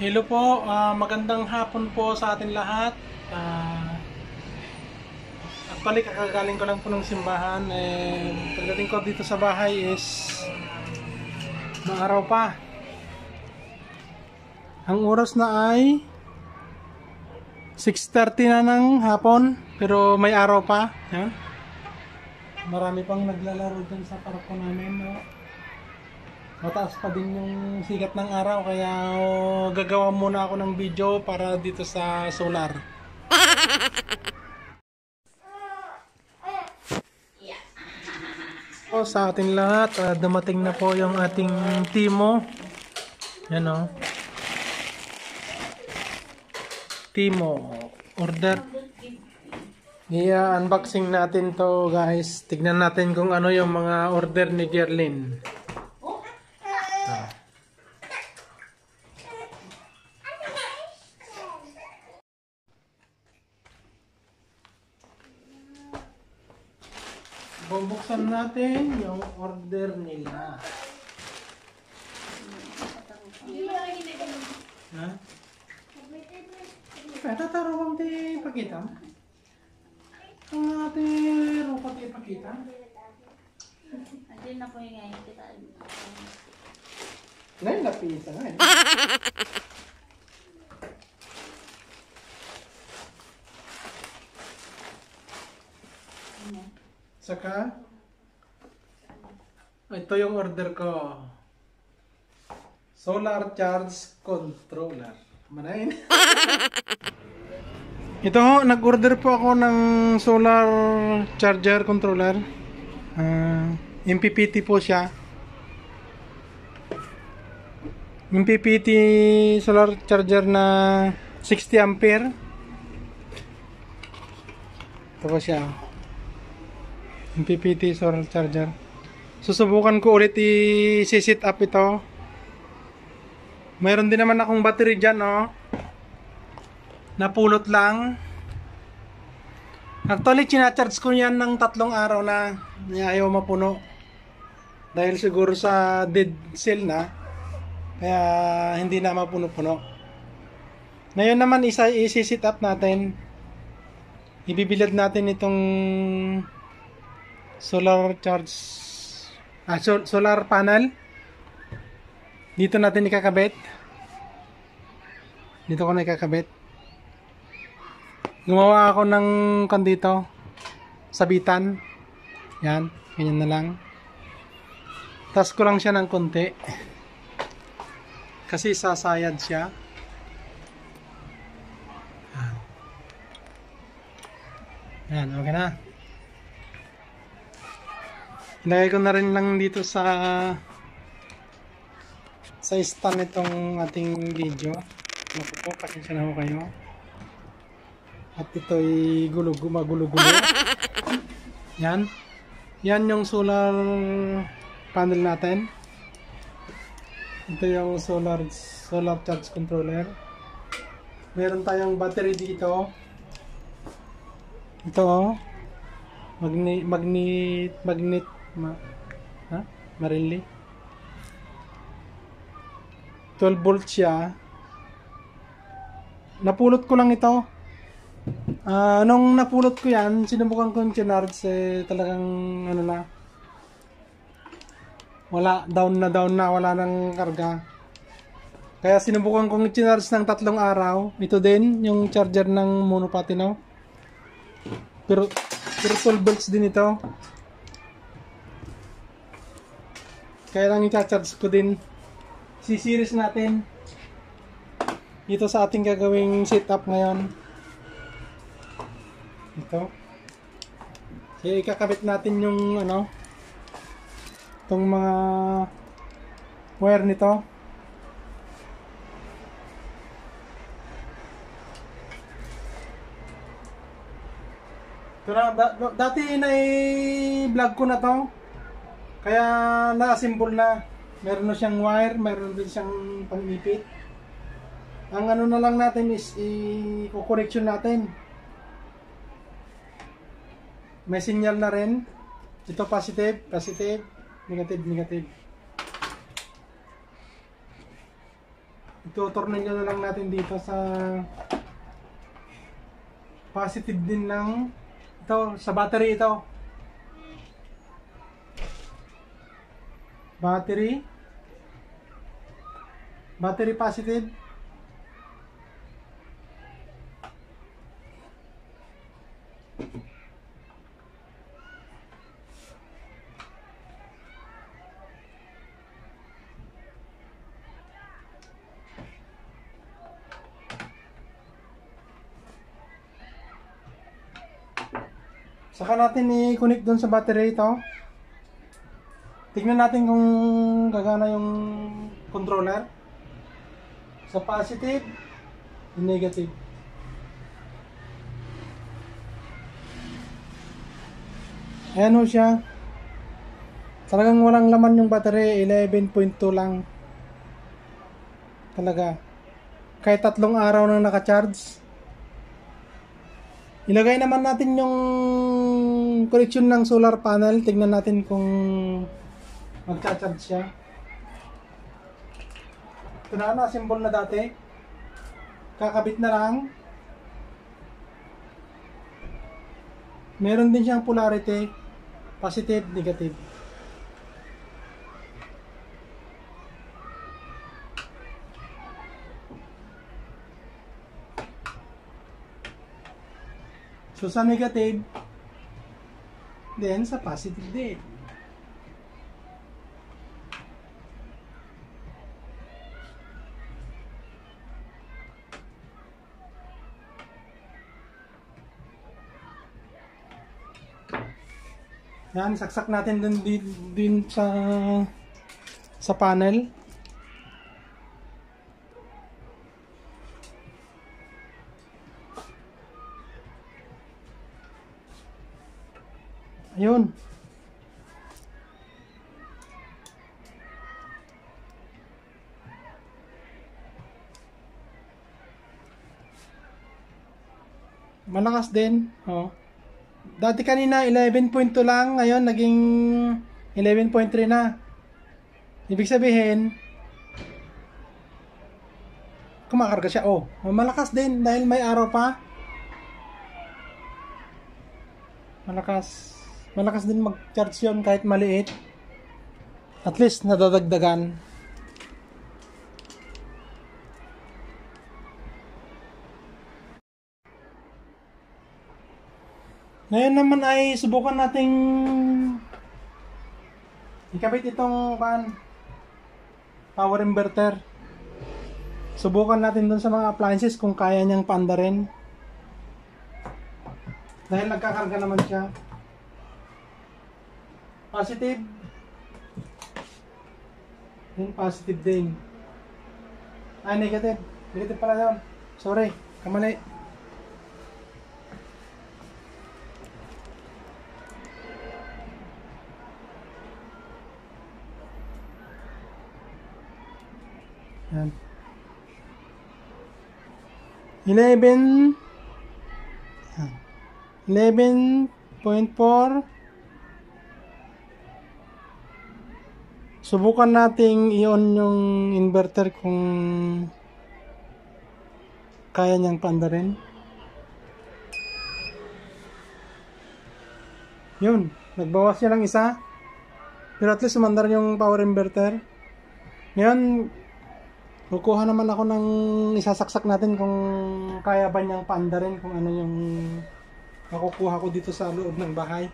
Hello po, magandang hapon po sa atin lahat. Actually, kakagaling ko lang po ng simbahan. Pagdating ko dito sa bahay is maaraw pa. Ang oras na ay 6:30 na ng hapon, pero may araw pa. Yan. Marami pang naglalaro dyan sa parko namin. No? Mataas pa din yung sikat ng araw, kaya gagawa muna ako ng video para dito sa solar. Sa atin lahat, dumating na po yung ating Timo. Yan o. Timo. Order. I-unboxing natin to, guys. Tignan natin kung ano yung mga order ni Gerlin. Bubuksan natin yung order nila. Ha? Pwede tarawang di pakita? Ang natin rupat ipakita? Hindi na po yung ngayon kita. Ngayon lapisa nga eh. Saka, ito yung order ko. Solar Charge Controller. Manayin. Ito ho, nag-order po ako ng solar charger controller. MPPT po siya. MPPT solar charger na 60 ampere. Ito po siya. MPPT solar charger. Susubukan ko ulit i-set up ito. Mayroon din naman akong battery dyan, oh. Napulot lang. Actually, chinacharge ko yan ng 3 araw na. Ayaw mapuno. Dahil siguro sa dead cell na. Kaya hindi na mapuno-puno. Ngayon naman, isi-set up natin. Ibibilad natin itong solar charge solar panel. Dito natin ikakabit. Dito ko na ikakabit. Gumawa ako ng kandito sabitan. Yan, ganyan na lang. Tas ko lang siya ng konti kasi sasayad siya. Yan, okay na. Ilagay ko na rin lang dito sa stand itong ating video. Naku po, pasensya na ho kayo. At ito'y magulo-gulo. Yan. Yan yung solar panel natin. Ito yung solar charge controller. Meron tayong battery dito. Ito oh. Magnet Marinli. 12 volt siya. Napulot ko lang ito. Nung napulot ko yan, sinubukan ko yung chinards, talagang ano na, wala, down na, wala nang karga. Kaya sinubukan kong chinards ng 3 araw. Ito din, yung charger ng monopatino. Pero 12 volts din ito. Kaya lang i-charge ko din. Si-series natin. Ito sa ating gagawing setup ngayon. Ito. Kaya ikakabit natin yung ano, itong mga wire nito. Ito na, dati na-vlog ko na to. Kaya na-assemble na. Meron na siyang wire, meron din siyang pang-ipit. Ang ano na lang natin is i-correction natin. May sinyal na rin. Ito positive, negative. Ituturnin na lang natin dito sa positive din ng ito, sa battery ito. Battery positive. Saka natin i-connect doon sa battery ito. Tignan natin kung gagana yung controller. Sa positive, negative. Ayan ho siya. Talagang walang laman yung battery, 11.2 lang. Talaga. Kahit 3 araw na naka-charge. Ilagay naman natin yung connection ng solar panel. Tignan natin kung magcha-charge siya. Ito na, symbol na dati. Kakabit na lang. Meron din siyang polarity. Positive, negative. So sa negative, then sa positive din. Yan, saksak natin din sa panel. Ayun. Malakas din. Oh. Dati kanina 11.2 lang, ngayon naging 11.3 na. Ibig sabihin, kumakarga siya. Oh, malakas din dahil may araw pa. Malakas din mag-charge yun kahit maliit. At least nadadagdagan. Ngayon naman ay subukan nating ikabit itong power inverter. Subukan natin dun sa mga appliances kung kaya niyang paandarin. Dahil nagkakarga naman siya. Positive. Then positive din. Ay, negative. Negative pala yun. Sorry, kamali. Yan. 11.4. Subukan nating i-on yung inverter kung kaya niyang paandarin. Yun, nagbawas siya ng isa. Pero at least umandar yung power inverter. Ngayon, kukuha naman ako ng isasaksak natin kung kaya ba niyang paandarin, kung ano yung makukuha ko dito sa loob ng bahay.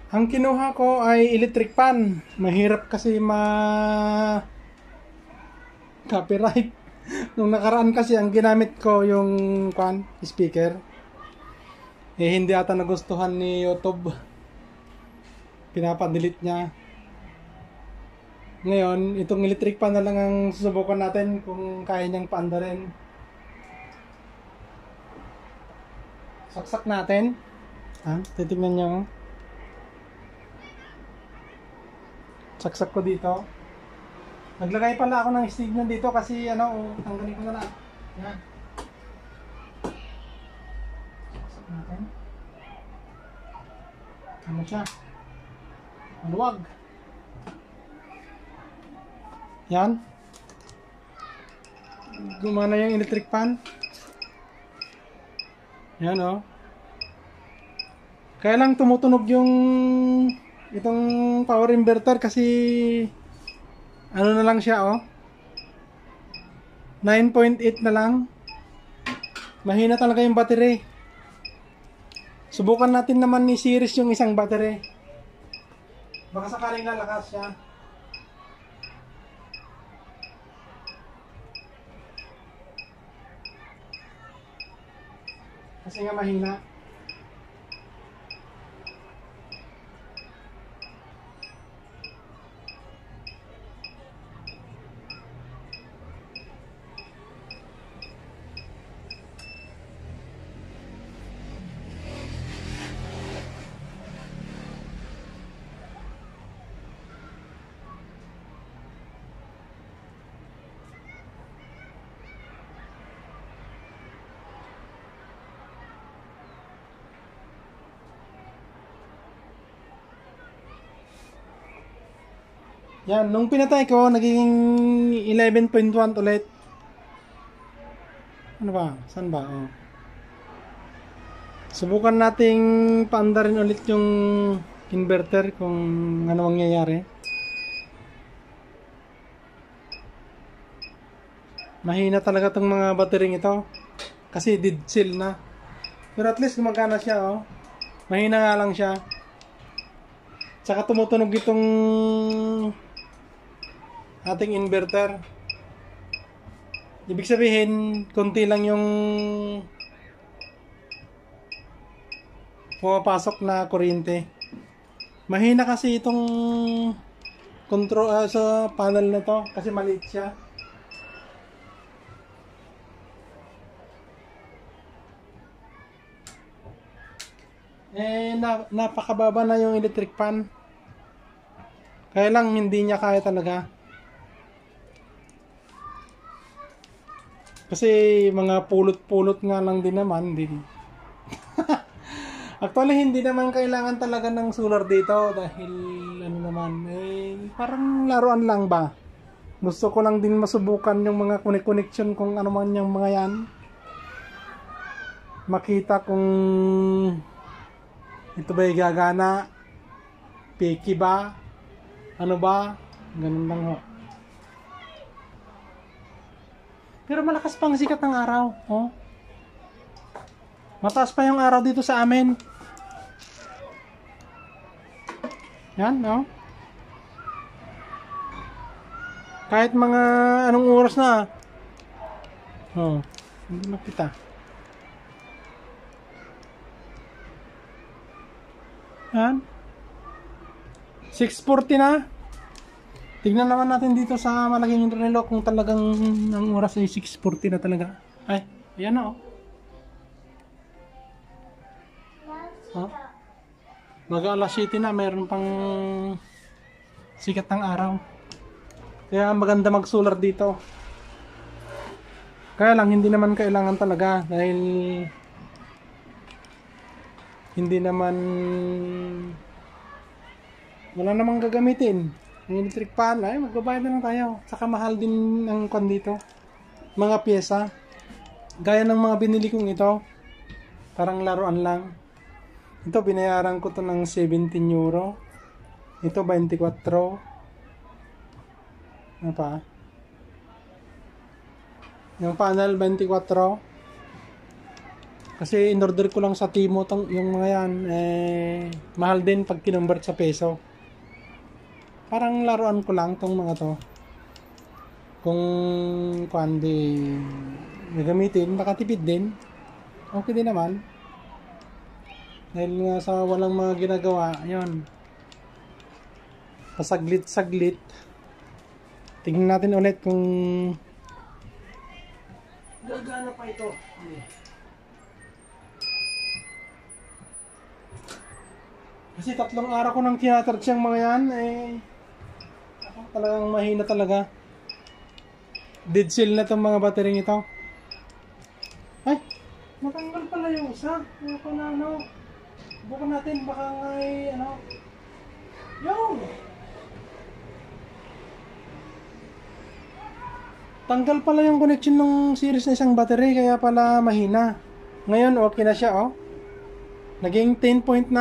Ang kinuha ko ay electric fan. Mahirap kasi copyright. Nung nakaraan kasi ang ginamit ko yung speaker. Hindi ata nagustuhan ni YouTube. Pinapa-delete niya. Ngayon, itong electric fan na lang ang susubukan natin kung kaya niyang paandarin. Saksak natin. Titignan niyo. Saksak ko dito. Naglagay pala ako ng stigma dito kasi ano, tanggalin ko na lang. Yan. Saksak natin. Ano siya? Maluwag. Yan. Gumana yung electric fan. Yan oh. Kaya lang tumutunog yung itong power inverter kasi ano na lang siya oh. 9.8 na lang. Mahina talaga yung battery. Subukan natin naman ni series yung isang battery. Baka sakaling lalakas siya. Kasi nga mahina. Yan, nung pinatay ko, naging 11.1 ulit. Ano ba? Saan ba? Oh. Subukan nating paandarin ulit yung inverter kung ano mangyayari. Mahina talaga tong mga battery ito. Kasi dead cell na. Pero at least gumagana siya, oh. Mahina nga lang siya. Tsaka tumutunog itong ating inverter. Ibig sabihin, konti lang yung pumapasok na kuryente. Mahina kasi itong control sa panel na to kasi maliit siya. Napakababa na yung electric fan. Kaya lang hindi niya kaya talaga. Kasi mga pulot-pulot nga lang din naman din. Actually hindi naman kailangan talaga ng solar dito dahil ano naman parang laruan lang ba. Gusto ko lang din masubukan yung mga connection kung ano man yung mga yan. Makita kung ito ba yung gagana, picky ba, ano ba, ganun lang ho. Pero malakas pang sikat ng araw. Oh. Mataas pa yung araw dito sa amin. Yan, no? Kahit mga anong oras na. Oh, hindi makita. Yan. 6:40 na. Tignan naman natin dito sa malaking relo kung talagang ang oras ay 6:40 na talaga. Ay, ayan na oh. Huh? Mag-alas 7 na, mayroon pang sikat ng araw. Kaya maganda mag-solar dito. Kaya lang hindi naman kailangan talaga dahil hindi naman wala namang gagamitin. Ang electric fan, ay magbabayad na lang tayo. Saka mahal din ang kwan dito. Mga pyesa. Gaya ng mga binili kong ito. Parang laruan lang. Ito binayaran ko to ng 17 euro. Ito 24. Ano pa? Yung panel 24. Kasi in-order ko lang sa Timo yung mga yan. Mahal din pag kinonvert sa peso. Parang laruan ko lang tong mga to. Kung kuandi gagamitin, makatipid din. Okay din naman. Dahil nga sa walang mga ginagawa, ayun. Pasaglit-saglit. Tingnan natin ulit kung gagana pa ito. Kasi 3 araw ko nang tinatard siyang mga yan, talagang mahina talaga. Dead cell na tong mga battery ito. Ay, natanggal pala yung isa. Ayoko na ano. Bukan natin, baka nga ano. Yung! Tanggal pala yung connection ng series na isang battery, kaya pala mahina. Ngayon, okay na siya, oh. Naging 10.9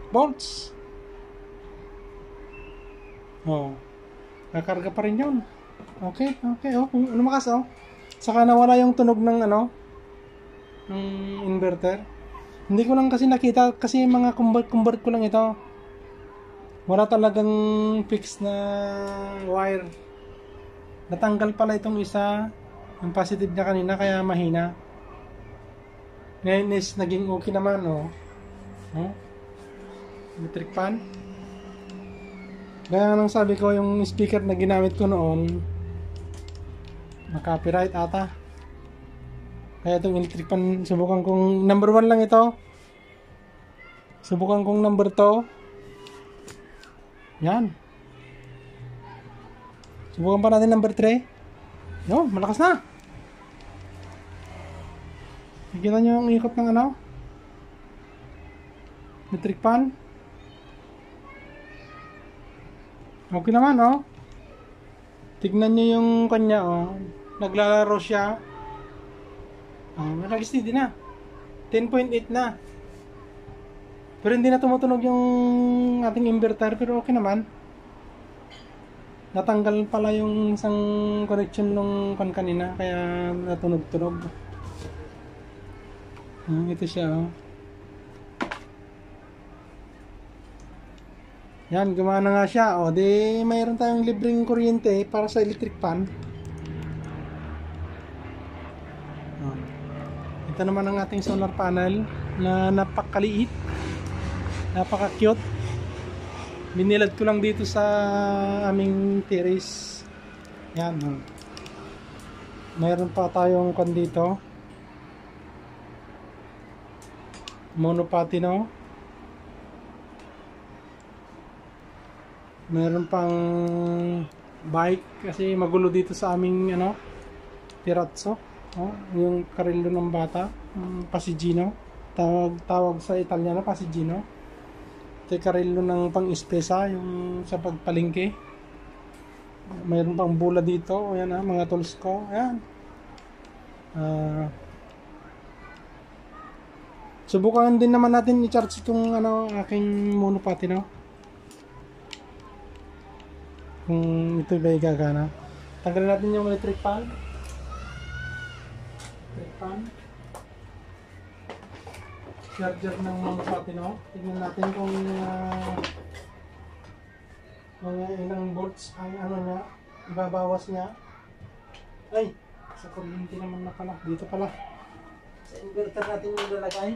volts. Oh. Kakarga pa rin yun. Okay, okay, oh. Lumakas, oh. Saka nawala yung tunog ng ano, ng inverter. Hindi ko lang kasi nakita, kasi mga convert ko lang ito. Wala talagang fixed na wire. Natanggal pala itong isa, ang positive niya kanina, kaya mahina. Ngayon is naging okay naman, oh. Oh? Electric fan. Kaya nang sabi ko, yung speaker na ginamit ko noon, na-copyright ata. Kaya itong electric fan, subukan kong number 1 lang ito. Subukan kong number 2. Yan. Subukan pa natin number 3. Yo, malakas na. Nakikita nyo yung ikot ng ano? Electric fan. Okay naman, oh. Tignan nyo yung kanya, oh. Naglalaro siya. Nag-steady na. 10.8 na. Pero hindi na tumutunog yung ating inverter, pero okay naman. Natanggal pala yung isang connection nung kanina, kaya natunog-tunog. Ito siya, oh. Yan, gumana nga siya. O, di mayroon tayong libreng kuryente para sa electric fan. Ito naman ang ating solar panel na napakaliit, napaka-cute. Binilad ko lang dito sa aming terrace. Yan. Mayroon pa tayong kan dito. Monopatino. Mayroon pang bike kasi magulo dito sa aming ano, Pirazzo. Oh, yung karilyo ng bata, Passeggino. Tawag sa Italiano, Passeggino. Ito yung karilyo ng pang-espesa, yung sa pagpalingke. Mayroon pang bula dito. Ayan, mga tools ko. Ayan. Subukan din naman natin i-charge itong ano, aking monopatino. Kung ito ba gagana. Tanggalin natin yung electric fan. Charger ng monopatino. Tingnan natin kung ilang volts ang ano niya, ibabawas niya. Ay, sa kuryente naman na pala. Dito pala. Sa inverter natin yung lalagay.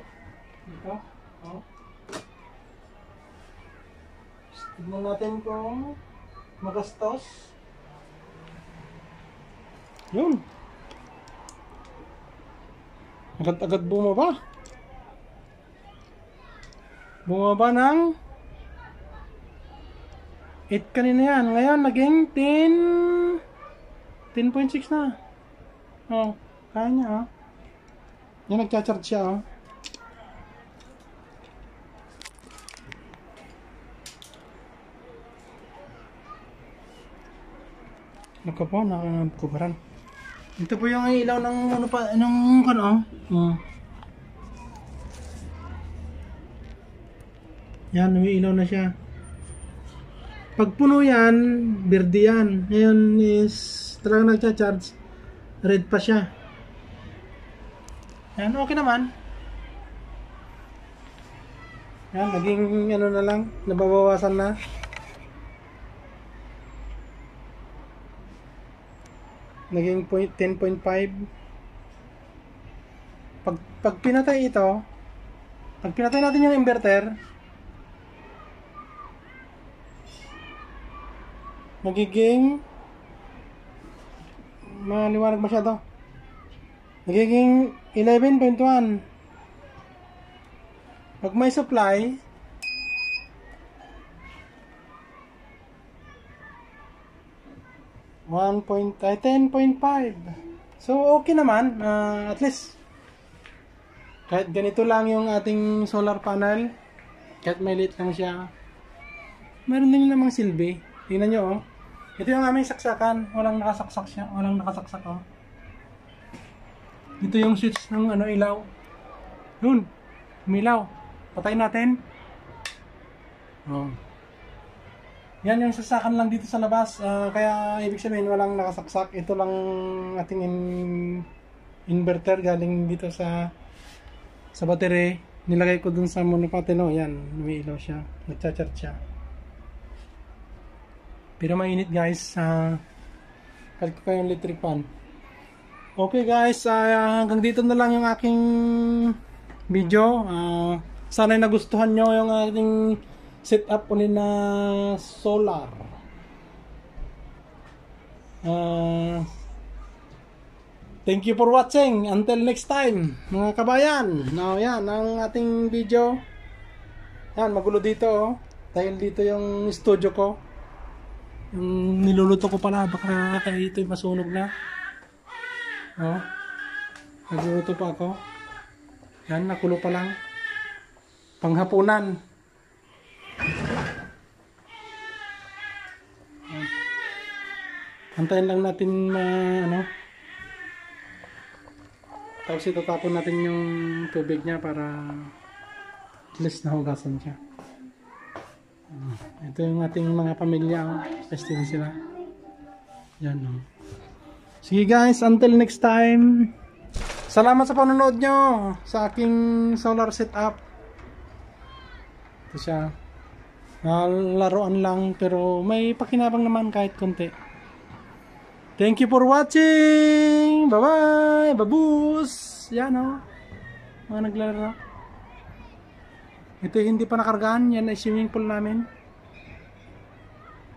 Dito. Oh. Tingnan natin kung magastos. Yun. Agad-agad bumaba. Bumaba ng 8 kanina yan. Ngayon naging 10.6 na. Oh, kaya niya, oh. Yan, nagcha-charge siya, oh. Naku po, nakakubaran. Ito po yung ilaw ng ano pa, anong ano, oh. Yan, umiilaw na siya. Pag puno yan, berde yan. Ngayon is talagang nagcha-charge, red pa siya. Yan, okay naman. Yan, naging ano na lang, nababawasan na. Naging 10.5. Pag pinatay ito, pag pinatay natin yung inverter, magiging maliwanag masyado. Magiging 11.1. Pag may supply, 10.5. So, okay naman. At least, kahit ganito lang yung ating solar panel, kahit may liit lang siya, meron din namang silbi. Tingnan nyo, oh. Ito yung aming saksakan. Walang nakasaksak siya. Walang nakasaksak, oh. Ito yung switch ng ilaw. Yun. Umilaw. Patayin natin. Oh. Yan yung sasakan lang dito sa labas. Kaya ibig sabihin walang nakasaksak. Ito lang ating inverter galing dito sa battery. Nilagay ko dun sa monopatino. Yan. Umiilaw siya. Nagchat-chat siya. Pero mainit guys. Kalit ko kayong electric fan. Okay guys, hanggang dito na lang yung aking video. Sana nagustuhan nyo yung ating setup ulit na solar. Thank you for watching. Until next time, mga kabayan. Now yan, ang ating video. Yan, magulo dito, oh. Dahil dito yung studio ko. Yung niluluto ko pala, baka ito yung masunog na. Oh, nagluluto pa ako. Yan, nakulo pa lang. Panghapunan. Antayin lang natin tapos itatapon natin yung tubig niya para at least nahugasan siya. Ito yung ating mga pamilya. Festive sila. Yan, oh. Sige guys, until next time. Salamat sa panonood nyo sa aking solar setup. Ito siya. Laruan lang pero may pakinabang naman kahit konti. Thank you for watching. Bye bye. Babus. Yan, oh. Mga naglalaro. Ito hindi pa nakargaan. Yan ay swimming pool namin.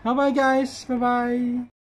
Bye bye guys. Bye bye.